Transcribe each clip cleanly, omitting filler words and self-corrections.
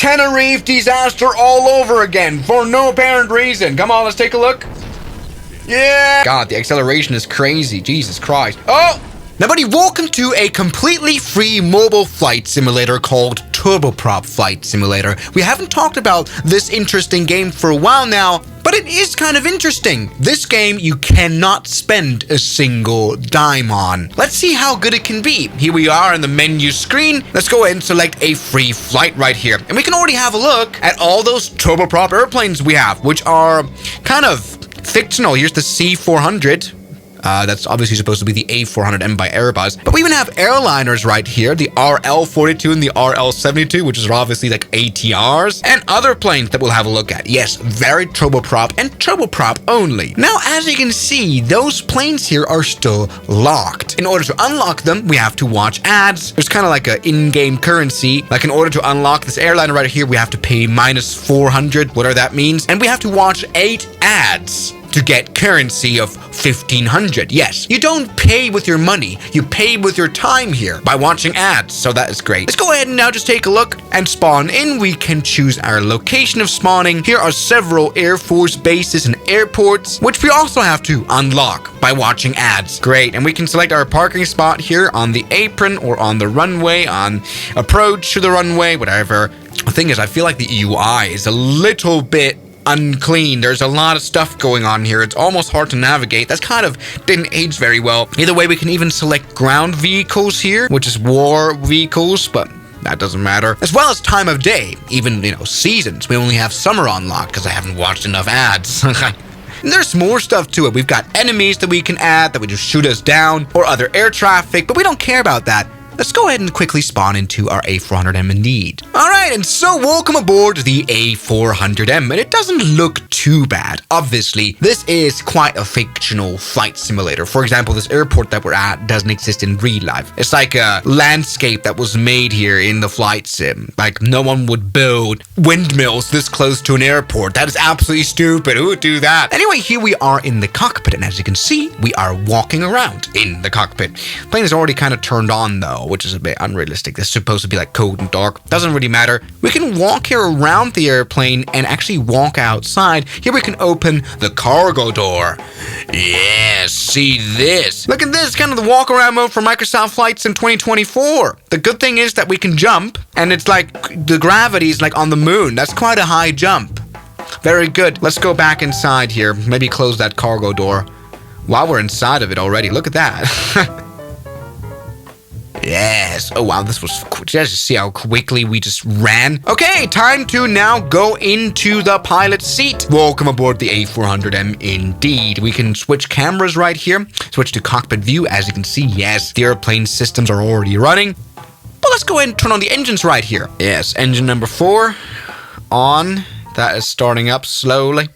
Tenerife disaster all over again for no apparent reason. Come on, let's take a look. Yeah. God, the acceleration is crazy. Jesus Christ. Oh! Now, buddy, welcome to a completely free mobile flight simulator called Turboprop Flight Simulator. We haven't talked about this interesting game for a while now, but it is kind of interesting. This game you cannot spend a single dime on. Let's see how good it can be. Here we are on the menu screen. Let's go ahead and select a free flight right here. And we can already have a look at all those turboprop airplanes we have, which are kind of fictional. Here's the C400. That's obviously supposed to be the A400M by Airbus. But we even have airliners right here, the RL-42 and the RL-72, which is obviously like ATRs, and other planes that we'll have a look at. Yes, very turboprop and turboprop only. Now, as you can see, those planes here are still locked. In order to unlock them, we have to watch ads. There's kind of like an in-game currency. Like in order to unlock this airliner right here, we have to pay minus 400, whatever that means. And we have to watch 8 ads to get currency of 1,500. Yes, you don't pay with your money, you pay with your time here by watching ads, so that is great. Let's go ahead and now just take a look and spawn in. We can choose our location of spawning. Here are several Air Force bases and airports, which we also have to unlock by watching ads. Great, and we can select our parking spot here on the apron or on the runway, on approach to the runway, whatever. The thing is, I feel like the UI is a little bit unclean. There's a lot of stuff going on here. It's almost hard to navigate. That's kind of didn't age very well. Either way, we can even select ground vehicles here, which is war vehicles, but that doesn't matter. As well as time of day, even, seasons. We only have summer unlocked because I haven't watched enough ads. And there's more stuff to it. We've got enemies that we can add that would just shoot us down, or other air traffic, but we don't care about that. Let's go ahead and quickly spawn into our A400M indeed. Alright, and so welcome aboard the A400M, and it doesn't look too bad. Obviously, this is quite a fictional flight simulator. For example, this airport that we're at doesn't exist in real life. It's like a landscape that was made here in the flight sim. Like, no one would build windmills this close to an airport. That is absolutely stupid. Who would do that? Anyway, here we are in the cockpit, and as you can see, we are walking around in the cockpit. Plane is already kind of turned on, though, which is a bit unrealistic. This is supposed to be like cold and dark. Doesn't really matter. We can walk here around the airplane and actually walk outside. Here we can open the cargo door. Yeah, see this. Look at this, kind of the walk around mode for Microsoft Flight Sim 2024. The good thing is that we can jump, and it's like the gravity is like on the moon. That's quite a high jump. Very good. Let's go back inside here. Maybe close that cargo door. While we're inside of it already, look at that. Yes. Oh, wow. This was quick. Just see how quickly we just ran. Okay, time to now go into the pilot seat. Welcome aboard the A400M indeed. We can switch cameras right here. Switch to cockpit view. As you can see, yes, the airplane systems are already running. But let's go ahead and turn on the engines right here. Yes, engine number 4 on. That is starting up slowly.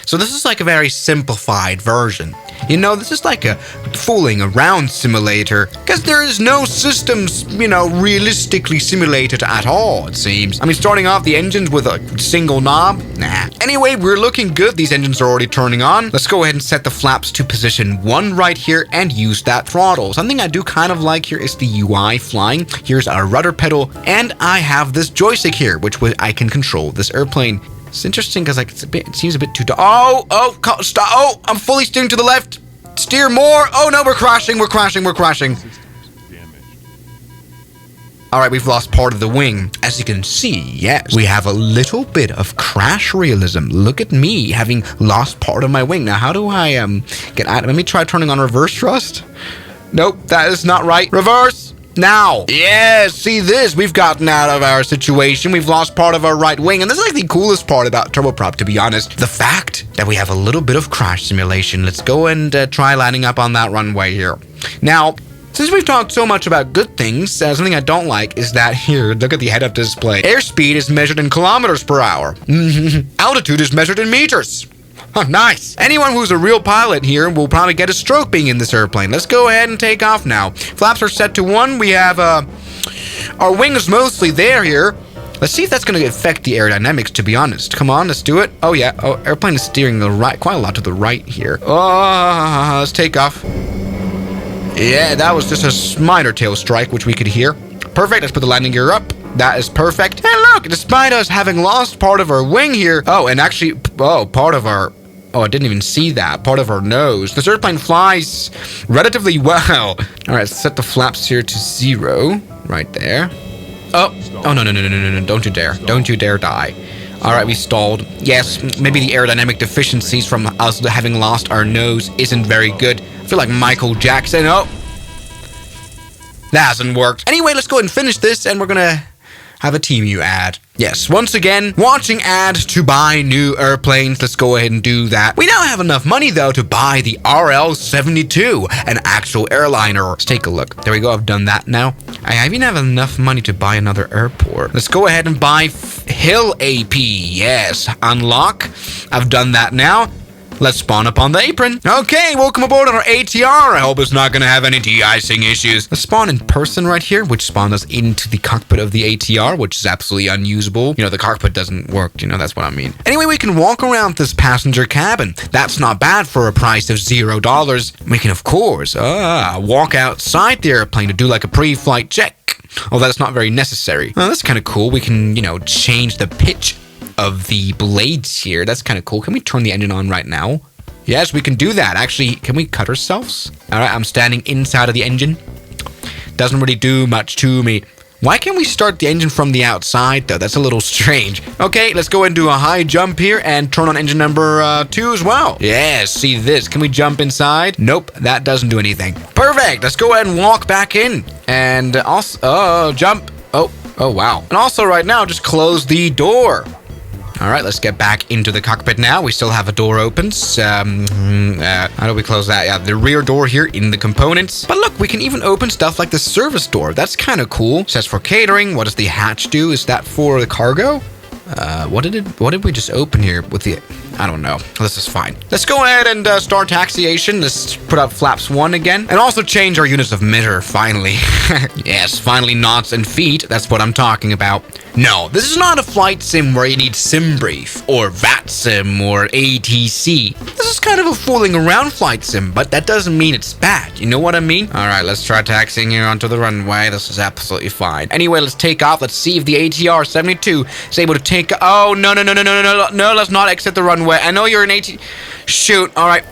So this is like a very simplified version. This is like a fooling around simulator, because there is no systems, realistically simulated at all, it seems. I mean, starting off the engines with a single knob? Nah. Anyway, we're looking good. These engines are already turning on. Let's go ahead and set the flaps to position 1 right here and use that throttle. Something I do kind of like here is the UI flying. Here's our rudder pedal, and I have this joystick here, which I can control this airplane. It's interesting because it seems a bit too dark. Stop. Oh, I'm fully steering to the left. Steer more. Oh no, we're crashing. All right, we've lost part of the wing. As you can see, yes, we have a little bit of crash realism. Look at me having lost part of my wing. Now, how do I get out? Let me try turning on reverse thrust. Nope, that is not right. Reverse. Now, yes, see this, we've gotten out of our situation. We've lost part of our right wing, and this is like the coolest part about Turboprop, to be honest. The fact that we have a little bit of crash simulation. Let's go and try landing up on that runway here. Now, since we've talked so much about good things, something I don't like is that here, look at the head-up display. Airspeed is measured in kilometers per hour. Altitude is measured in meters. Oh, nice. Anyone who's a real pilot here will probably get a stroke being in this airplane. Let's go ahead and take off now. Flaps are set to 1. We have our wings mostly there here. Let's see if that's going to affect the aerodynamics, to be honest. Come on, let's do it. Oh, yeah. Oh, airplane is steering the right, quite a lot to the right here. Oh, let's take off. Yeah, that was just a minor tail strike, which we could hear. Perfect. Let's put the landing gear up. That is perfect. And look, despite us having lost part of our wing here. Oh, and actually, part of our... Oh, I didn't even see that. Part of our nose. This airplane flies relatively well. All right, set the flaps here to 0. Right there. Oh, no. Don't you dare. Don't you dare die. All right, we stalled. Yes, maybe the aerodynamic deficiencies from us having lost our nose isn't very good. I feel like Michael Jackson. Oh, that hasn't worked. Anyway, let's go ahead and finish this, and we're going to have a TMU ad. Yes, once again, watching ad to buy new airplanes. Let's go ahead and do that. We now have enough money, though, to buy the RL-72, an actual airliner. Let's take a look. There we go. I've done that now. I even have enough money to buy another airport. Let's go ahead and buy Hill AP. Yes, unlock. I've done that now. Let's spawn up on the apron. Okay, welcome aboard on our ATR. I hope it's not going to have any de-icing issues. Let's spawn in person right here, which spawned us into the cockpit of the ATR, which is absolutely unusable. You know, the cockpit doesn't work. You know, that's what I mean. Anyway, we can walk around this passenger cabin. That's not bad for a price of $0. We can, of course, walk outside the airplane to do like a pre-flight check. Although that's not very necessary. Oh, that's kind of cool. We can, you know, change the pitch of the blades here. That's kind of cool. Can we turn the engine on right now? Yes, we can do that. Actually, can we cut ourselves? All right, I'm standing inside of the engine. Doesn't really do much to me. Why can't we start the engine from the outside, though? That's a little strange. Okay, let's go and do a high jump here and turn on engine number 2 as well. Yes, see this. Can we jump inside? Nope, that doesn't do anything. Perfect. Let's go ahead and walk back in. And also, jump. Oh, wow. And also right now, just close the door. All right, let's get back into the cockpit now. We still have a door open. How do we close that? Yeah, the rear door here in the components. But look, we can even open stuff like the service door. That's kind of cool. It says for catering. What does the hatch do? Is that for the cargo? What did we just open here with the... I don't know. This is fine. Let's go ahead and start taxiation. Let's put up flaps 1 again. And also change our units of measure, finally. Yes, finally knots and feet. That's what I'm talking about. No, this is not a flight sim where you need SimBrief or VATSim or ATC. This is kind of a fooling around flight sim, but that doesn't mean it's bad. You know what I mean? All right, let's try taxiing here onto the runway. This is absolutely fine. Anyway, let's take off. Let's see if the ATR 72 is able to take... Oh, no, let's not exit the runway. I know you're an AT... Shoot, all right.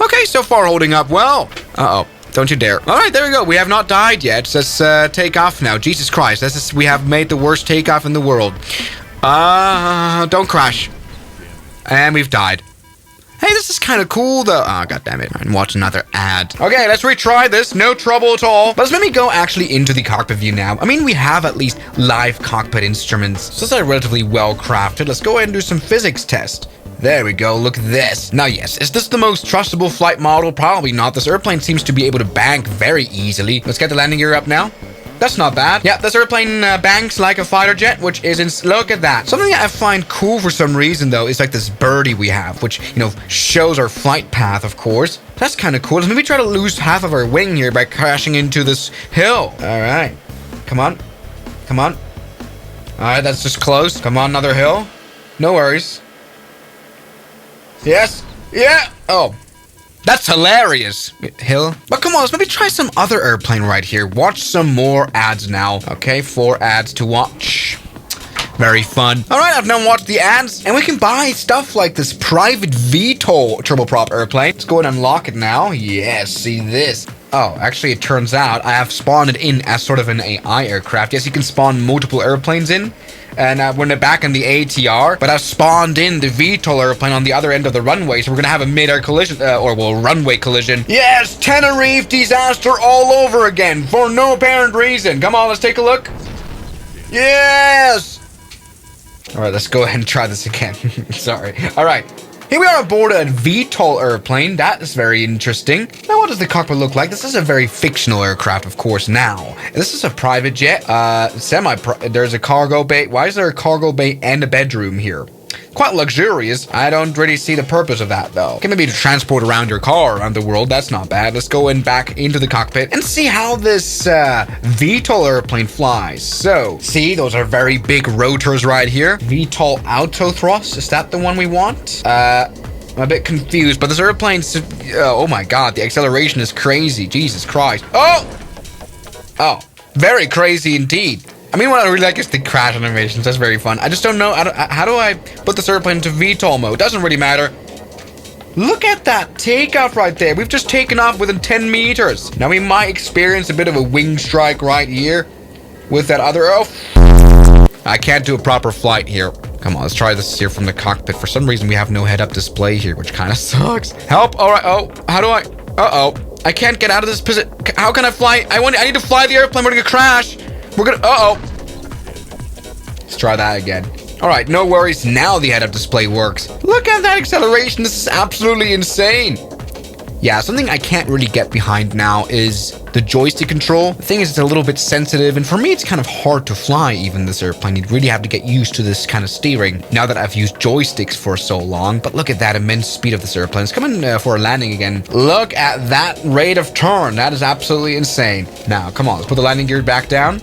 Okay, so far holding up well. Uh-oh. Don't you dare. All right, there we go. We have not died yet. Let's take off now. Jesus Christ. We have made the worst takeoff in the world. Don't crash. And we've died. Hey, this is kind of cool, though. Oh, God damn it. And watch another ad. Okay, let's retry this. No trouble at all. But let's maybe go actually into the cockpit view now. I mean, we have at least live cockpit instruments. So this is relatively well crafted. Let's go ahead and do some physics test. There we go, look at this. Now yes, is this the most trustable flight model? Probably not. This airplane seems to be able to bank very easily. Let's get the landing gear up now. That's not bad. Yeah, this airplane banks like a fighter jet, which is look at that. Something that I find cool for some reason, though, is like this birdie we have, which, you know, shows our flight path, of course. That's kind of cool. Let's maybe try to lose half of our wing here by crashing into this hill. All right. Come on. Come on. All right, that's just close. Come on, another hill. No worries. Yes. Yeah. Oh. That's hilarious. Hill. But come on, let's maybe try some other airplane right here. Watch some more ads now. Okay, 4 ads to watch. Very fun. All right, I've now watched the ads, and we can buy stuff like this private VTOL turboprop airplane. Let's go and unlock it now. Yes, see this. Oh, actually, it turns out I have spawned it in as sort of an AI aircraft. Yes, you can spawn multiple airplanes in. And when they're back in the ATR, but I've spawned in the VTOL airplane on the other end of the runway, so we're gonna have a mid-air collision, runway collision. Yes, Tenerife disaster all over again, for no apparent reason. Come on, let's take a look. Yes! Alright, let's go ahead and try this again. Sorry. Alright. Here we are aboard a VTOL airplane. That is very interesting. Now, what does the cockpit look like? This is a very fictional aircraft, of course, now. This is a private jet. There's a cargo bay. Why is there a cargo bay and a bedroom here? Quite luxurious. I don't really see the purpose of that, though. Okay, maybe to transport around your car around the world. That's not bad. Let's go in back into the cockpit and see how this VTOL airplane flies. So, see, those are very big rotors right here. VTOL auto thrust. Is that the one we want? I'm a bit confused, but this airplane's... oh my God, the acceleration is crazy. Jesus Christ. Oh! Oh, very crazy indeed. I mean, what I really like is the crash animations. That's very fun. I just don't know. How do I put this airplane into VTOL mode? Doesn't really matter. Look at that takeoff right there. We've just taken off within 10 meters. Now we might experience a bit of a wing strike right here with that other... Oh, I can't do a proper flight here. Come on, let's try this here from the cockpit. For some reason, we have no head-up display here, which kind of sucks. Help. All right. Oh, how do I... Uh-oh. I can't get out of this position. How can I fly? I need to fly the airplane. We're going to crash. We're going to... Uh-oh. Let's try that again. All right, no worries. Now the head-up display works. Look at that acceleration. This is absolutely insane. Yeah, something I can't really get behind now is the joystick control. The thing is, it's a little bit sensitive, and for me, it's kind of hard to fly even this airplane. You'd really have to get used to this kind of steering now that I've used joysticks for so long. But look at that immense speed of this airplane. It's coming for a landing again. Look at that rate of turn. That is absolutely insane. Now, come on, let's put the landing gear back down.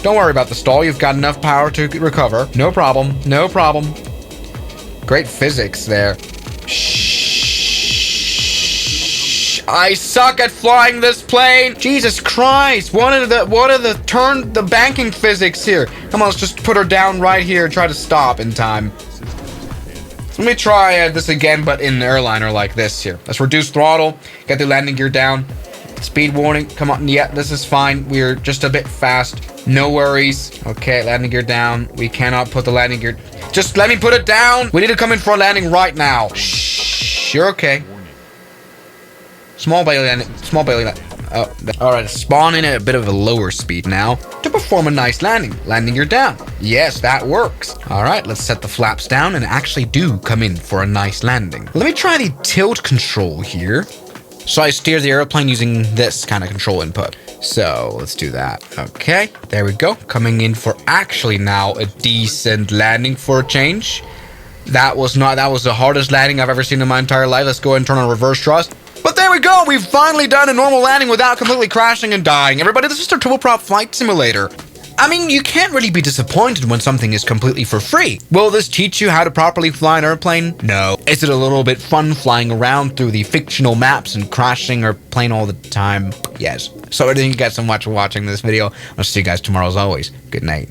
Don't worry about the stall. You've got enough power to recover. No problem. No problem. Great physics there. Shh. I suck at flying this plane. Jesus Christ. What are the banking physics here? Come on, let's just put her down right here and try to stop in time. Let me try this again, but in an airliner like this here. Let's reduce throttle. Get the landing gear down. Speed warning. Come on. Yeah, this is fine. We're just a bit fast. No worries. Okay, landing gear down. We cannot put the landing gear... Just let me put it down. We need to come in for a landing right now. Shh. You're okay. Small belly landing. Small belly landing. Oh, all right. Spawn in at a bit of a lower speed now to perform a nice landing. Landing gear down. Yes, that works. All right, let's set the flaps down and actually do come in for a nice landing. Let me try the tilt control here. So I steer the airplane using this kind of control input. So let's do that. Okay, there we go. Coming in for actually now a decent landing for a change. That was the hardest landing I've ever seen in my entire life. Let's go ahead and turn on reverse thrust. But there we go. We've finally done a normal landing without completely crashing and dying. Everybody, this is our Turboprop flight simulator. I mean, you can't really be disappointed when something is completely for free. Will this teach you how to properly fly an airplane? No. Is it a little bit fun flying around through the fictional maps and crashing our plane all the time? Yes. So I think you guys so much for watching this video. I'll see you guys tomorrow as always. Good night.